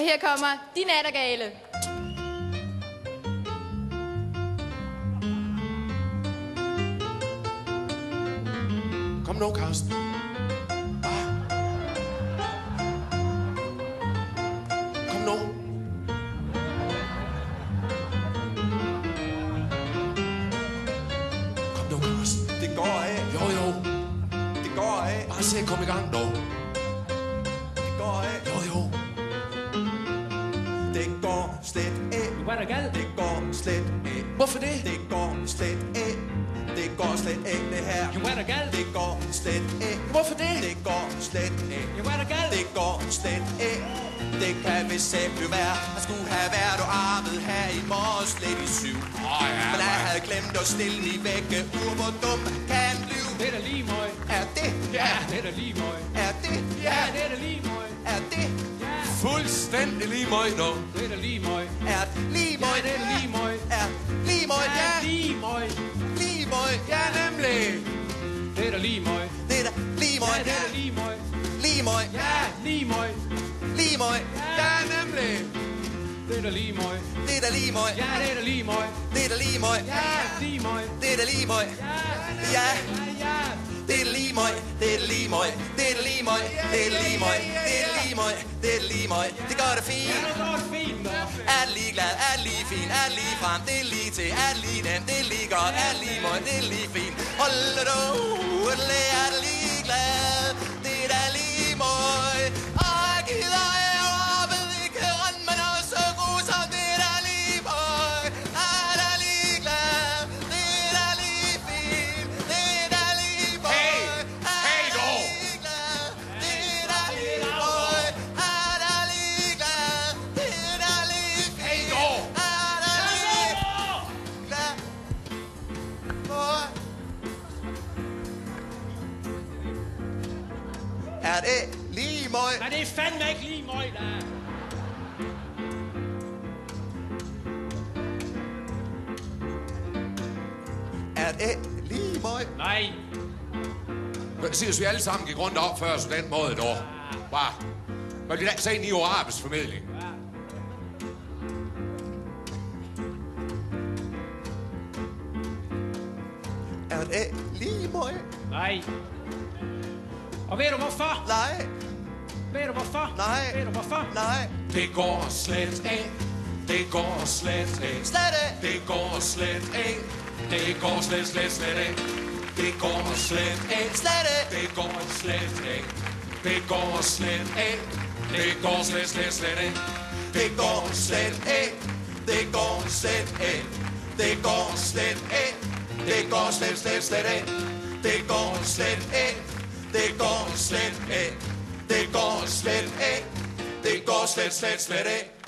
For her kommer De Nattergale. Kom nu, Karsten. Kom nu. Kom nu, Karsten. Det går af. Jo. Det går af. Bare se at komme i gang, dog. Det går af. Jo. Det går slet af. Hvad er der galt? Det går slet af. Hvorfor det? Det går slet af. Det går slet af, det her. Jo, hvad er der galt? Det går slet af. Hvorfor det? Det går slet af. Jo, hvad er der galt? Det går slet af. Det kan vist simpelthen være. Jeg skulle have været og armet her i morges lidt i 7. Ja, Men jeg havde glemt at stille mig vække ur, hvor dum kan en blive. Det er da lige møg. Er det? Ja, det er da lige møg. Er det? Ja, det er da lige møg. Er det? Ja, Fuldstændig lige møg, dog. det er da lige møg. Er lige Ja, møg? det er da lige møg. Er lige møg? Ja, lige møg. lige møg. Ja, nemlig. Det er da lige møg. Det er da lige Ja, møg. det er da lige møg. Lige møg. Ja, lige møg. Lige møg. Ja, nemlig. Det er da lige møg. Det er da lige møg. Ja, det er da lige møg. Det er da lige møg. Ja, lige møg. Det er da lige møg. Ja, Ja, ja. det er lige møg. Det er lige møg. Det er lige møg. Det er lige møg. Det er lige møg. Det er lige møg. Det gør det Ja, fint. det går fint, da. Er lige glad, er lige fin, er lige frem, det er lige til, er lige nemt, det er lige godt, er lige møg, det er lige fint. Hold du, er det lige glad, det er da lige møg. Og jeg gider op, ikke rende, men også grusom, det er da lige møg. Er da lige glad, det er da lige fint, det er da lige møg. Hey, dog. Det er da lige møg, er da lige glad, det er da lige fint. Hey, dog. Er det lige møg? Nej, det er fandme ikke lige møg, da. Er det lige møg? Nej. Hvis vi alle sammen gik rundt og opfører os på den måde, dog. Bare. Hvad vil det så ind i Arabes formidling? Er det lige møg? Nej. Og ved du hvorfor? Nej, Ved du hvorfor? Nej. Ved du hvorfor? nej, Det går slet af. Det går slet af. slet ikke. Det går slet af. Det går slet af. Det går slet af. Slet ikke. Det går slet af. Det går slet af. Det går slet af. Det går slet af. Det går slet af. Det går slet af. Det går slet af. Det går slet af. Det går slet af. Det går slet af. Det går slet af.